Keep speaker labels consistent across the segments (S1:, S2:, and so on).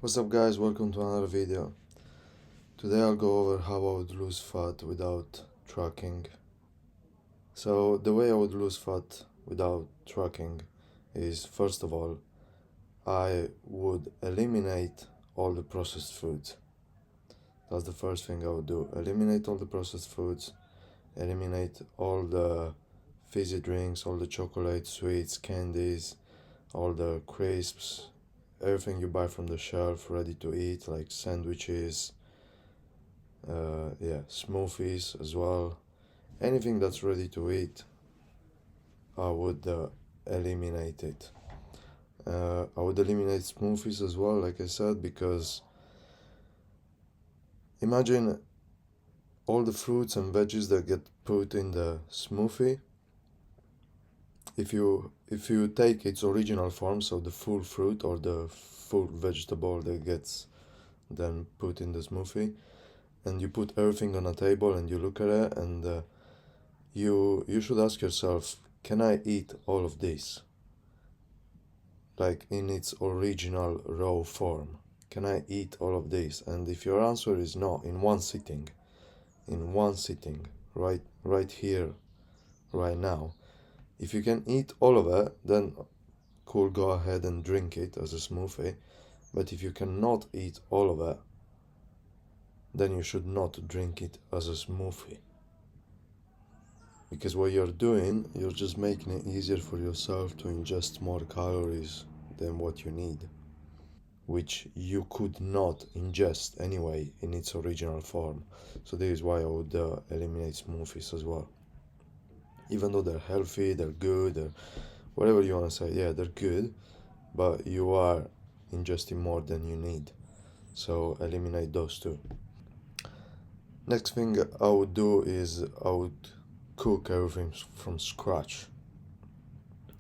S1: What's up guys, welcome to another video. Today I'll go over how I would lose fat without tracking. So the way I would lose fat without tracking is, first of all, I would eliminate all the processed foods. That's the first thing I would do. Eliminate all the processed foods, eliminate all the fizzy drinks, all the chocolate, sweets, candies, all the crisps, everything you buy from the shelf ready to eat, like sandwiches, smoothies as well. Anything that's ready to eat, I would eliminate it. I would eliminate smoothies as well, like I said, because imagine all the fruits and veggies that get put in the smoothie. If you take its original form, so the full fruit or the full vegetable that gets then put in the smoothie, and you put everything on a table and you look at it, and you should ask yourself, can I eat all of this, like in its original raw form? Can I eat all of this? And if your answer is no, in one sitting, right here, right now, if you can eat all of it, then cool, go ahead and drink it as a smoothie. But if you cannot eat all of it, then you should not drink it as a smoothie. Because what you're doing, you're just making it easier for yourself to ingest more calories than what you need, which you could not ingest anyway in its original form. So this is why I would eliminate smoothies as well. Even though they're healthy, they're good, they're whatever you want to say, yeah, they're good, but you are ingesting more than you need. So eliminate those two. Next thing I would do is I would cook everything from scratch.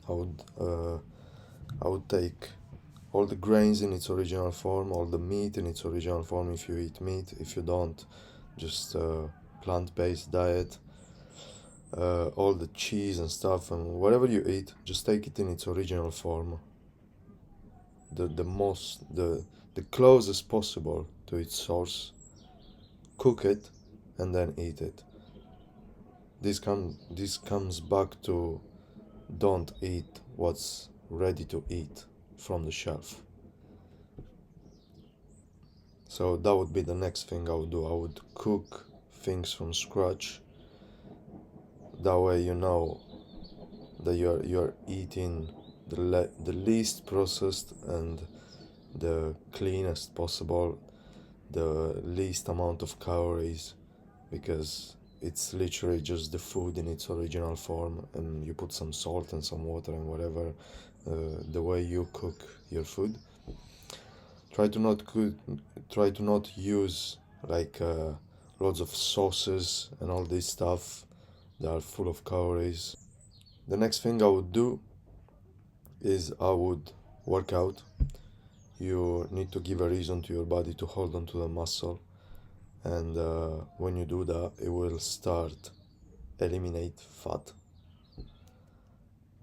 S1: I would take all the grains in its original form, all the meat in its original form if you eat meat. If you don't, just plant-based diet. All the cheese and stuff, and whatever you eat, just take it in its original form. The closest possible to its source. Cook it, and then eat it. This comes back to, don't eat what's ready to eat from the shelf. So that would be the next thing I would do. I would cook things from scratch. That way you know that you're eating the least processed and the cleanest possible, the least amount of calories, because it's literally just the food in its original form, and you put some salt and some water and whatever, the way you cook your food. Try to not use like lots of sauces and all this stuff that are full of calories. The next thing I would do is I would work out. You need to give a reason to your body to hold on to the muscle, and when you do that, it will start eliminate fat.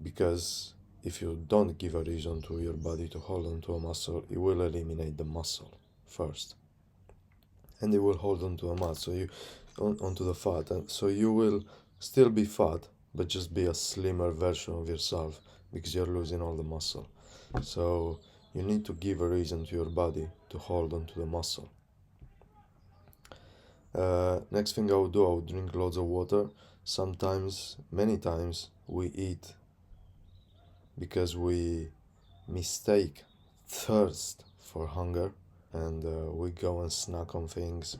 S1: Because if you don't give a reason to your body to hold on to a muscle, it will eliminate the muscle first, and it will hold on to a mass, so you onto the fat, and so you will still be fat, but just be a slimmer version of yourself, because you're losing all the muscle. So you need to give a reason to your body to hold on to the muscle. Next thing I would do, I would drink loads of water. Sometimes, many times, we eat because we mistake thirst for hunger, and we go and snack on things.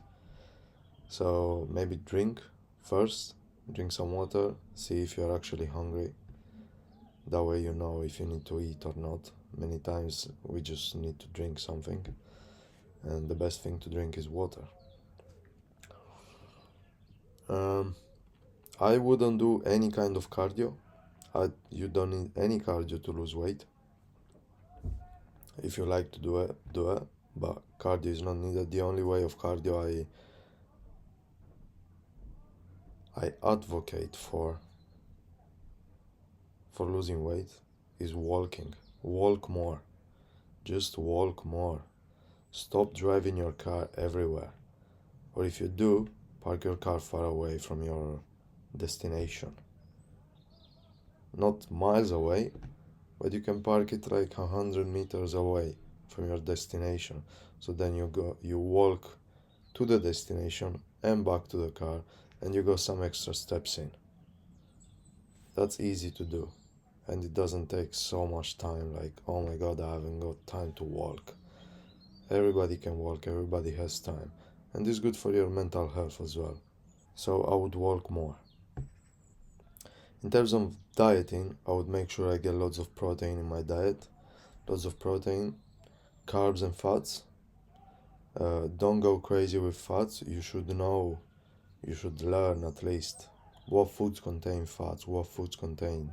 S1: So maybe drink first, drink some water, see if you're actually hungry. That way you know if you need to eat or not. Many times we just need to drink something, and the best thing to drink is water. I wouldn't do any kind of cardio. You don't need any cardio to lose weight. If you like to do it, do it. But cardio is not needed. The only way of cardio I advocate for losing weight is walking. Walk more. Just walk more. Stop driving your car everywhere. Or if you do, park your car far away from your destination. Not miles away, but you can park it like 100 meters away from your destination. So then you walk to the destination and back to the car, and you go some extra steps in. That's easy to do, and it doesn't take so much time, like, oh my god, I haven't got time to walk. Everybody can walk, everybody has time, and it's good for your mental health as well. So I would walk more. In terms of dieting, I would make sure I get lots of protein in my diet. Lots of protein, carbs and fats. Don't go crazy with fats. You should know, you should learn at least what foods contain fats, what foods contain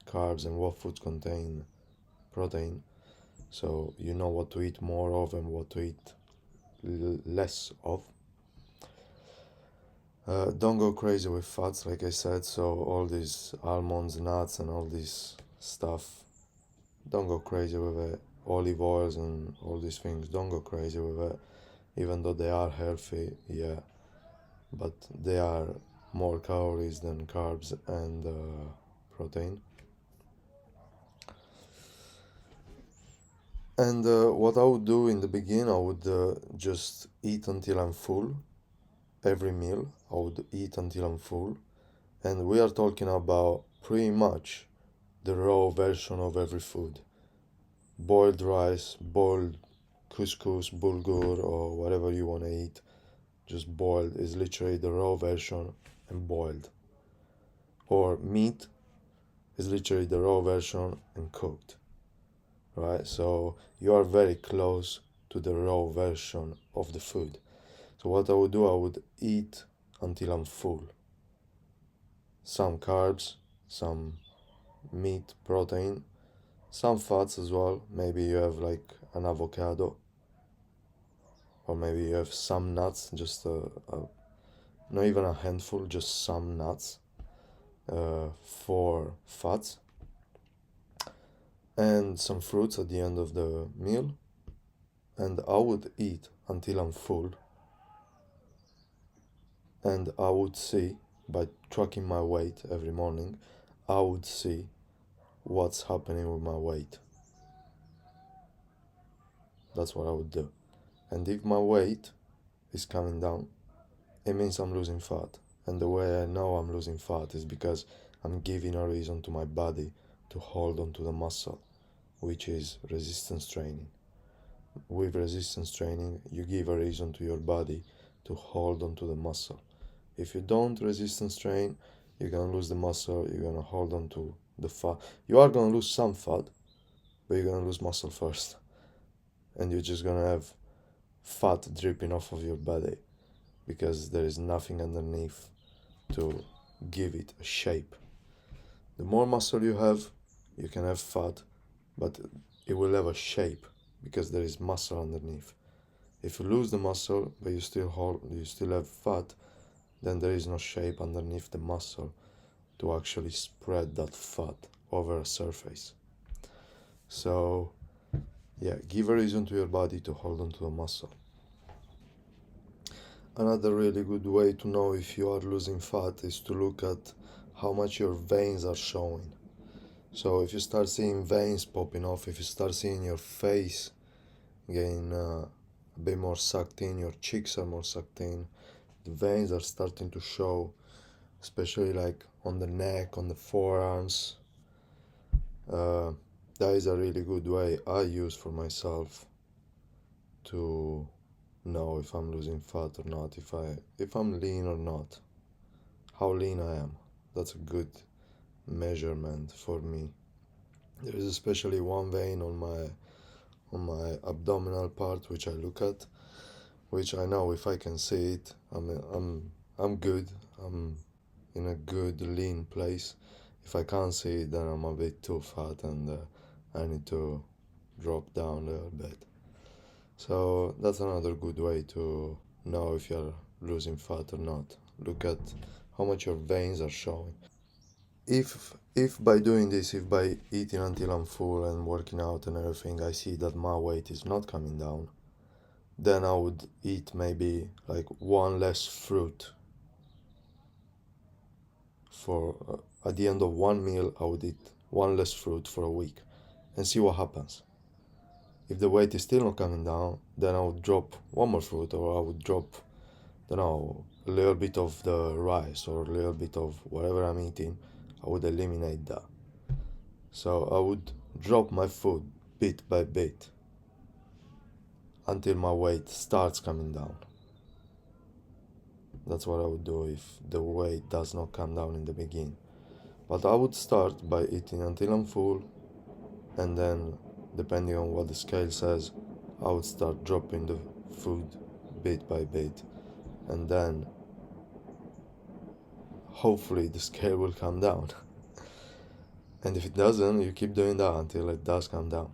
S1: carbs, and what foods contain protein. So you know what to eat more of and what to eat less of. Don't go crazy with fats, like I said. So all these almonds, nuts, and all this stuff, don't go crazy with it. Olive oils and all these things, don't go crazy with it. Even though they are healthy, yeah, but they are more calories than carbs and protein. And what I would do in the beginning, I would just eat until I'm full. Every meal, I would eat until I'm full. And we are talking about pretty much the raw version of every food. Boiled rice, boiled couscous, bulgur, or whatever you want to eat. Just boiled is literally the raw version and boiled. Or meat is literally the raw version and cooked. Right? So you are very close to the raw version of the food. So what I would do, I would eat until I'm full. Some carbs, some meat, protein, some fats as well. Maybe you have like an avocado, or maybe you have some nuts, just not even a handful, just some nuts for fats, and some fruits at the end of the meal. And I would eat until I'm full, and I would see, by tracking my weight every morning, I would see what's happening with my weight. That's what I would do. And if my weight is coming down, it means I'm losing fat. And the way I know I'm losing fat is because I'm giving a reason to my body to hold on to the muscle, which is resistance training. With resistance training, you give a reason to your body to hold on to the muscle. If you don't resistance train, you're gonna lose the muscle, you're gonna hold on to the fat. You are gonna lose some fat, but you're gonna lose muscle first. And you're just gonna have fat dripping off of your body because there is nothing underneath to give it a shape. The more muscle you have, you can have fat, but it will have a shape because there is muscle underneath. If you lose the muscle but you still have fat, then there is no shape underneath the muscle to actually spread that fat over a surface. So yeah, give a reason to your body to hold on to the muscle. Another really good way to know if you are losing fat is to look at how much your veins are showing. So if you start seeing veins popping off, if you start seeing your face getting a bit more sucked in, your cheeks are more sucked in, the veins are starting to show, especially like on the neck, on the forearms. That is a really good way I use for myself to know if I'm losing fat or not, if I'm lean or not, how lean I am. That's a good measurement for me. There is especially one vein on my abdominal part which I look at, which I know if I can see it, I'm good. I'm in a good lean place. If I can't see it, then I'm a bit too fat and I need to drop down a little bit. So that's another good way to know if you're losing fat or not. Look at how much your veins are showing. if by doing this, if by eating until I'm full and working out and everything, I see that my weight is not coming down, then I would eat maybe like one less fruit for at the end of one meal. I would eat one less fruit for a week and see what happens. If the weight is still not coming down, then I would drop one more fruit, or I would drop, I don't know, a little bit of the rice or a little bit of whatever I'm eating. I would eliminate that. So I would drop my food bit by bit until my weight starts coming down. That's what I would do if the weight does not come down in the beginning. But I would start by eating until I'm full, and then, depending on what the scale says, I would start dropping the food bit by bit, and then hopefully the scale will come down. And if it doesn't, you keep doing that until it does come down,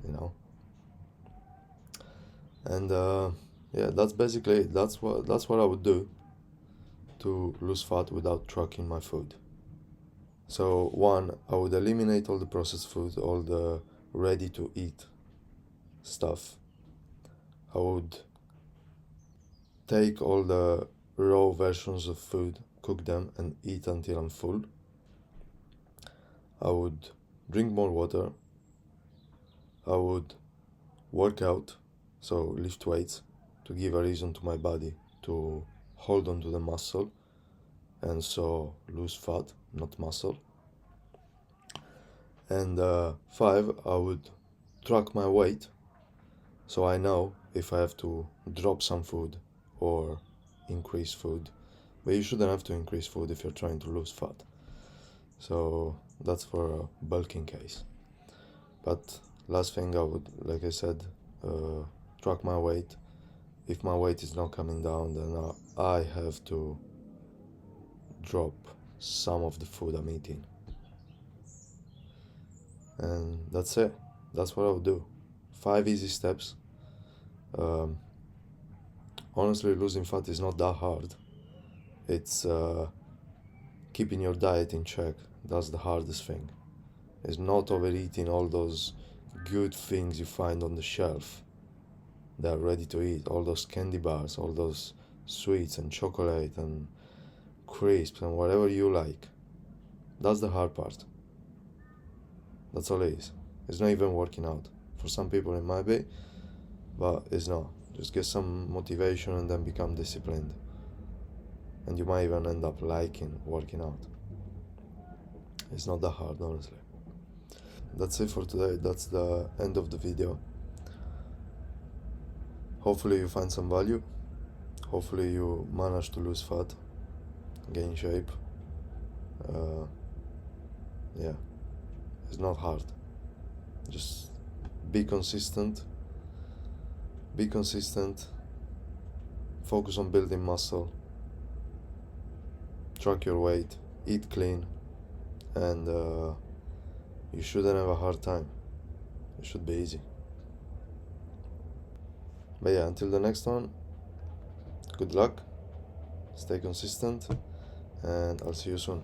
S1: you know. And yeah, that's basically it. That's what I would do to lose fat without tracking my food. So one, I would eliminate all the processed food, all the ready to eat stuff. I would take all the raw versions of food, cook them, and eat until I'm full. I would drink more water. I would work out, so lift weights, to give a reason to my body to hold on to the muscle and so lose fat, not muscle. And 5, I would track my weight so I know if I have to drop some food or increase food. But you shouldn't have to increase food if you're trying to lose fat. So that's for a bulking case. But last thing, I would, like I said, track my weight. If my weight is not coming down, then I have to drop some of the food I'm eating. And that's it. That's what I would do. 5 easy steps. Honestly, losing fat is not that hard. It's keeping your diet in check. That's the hardest thing. It's not overeating all those good things you find on the shelf that are ready to eat. All those candy bars, all those sweets and chocolate and crisps and whatever you like. That's the hard part. That's all it is. It's not even working out. For some people it might be, but it's not. Just get some motivation and then become disciplined. And you might even end up liking working out. It's not that hard, honestly. That's it for today. That's the end of the video. Hopefully you find some value. Hopefully you manage to lose fat, gain shape. Yeah, it's not hard. Just be consistent. Be consistent. Focus on building muscle. Track your weight. Eat clean. And you shouldn't have a hard time. It should be easy. But yeah, until the next one, good luck. Stay consistent. And I'll see you soon.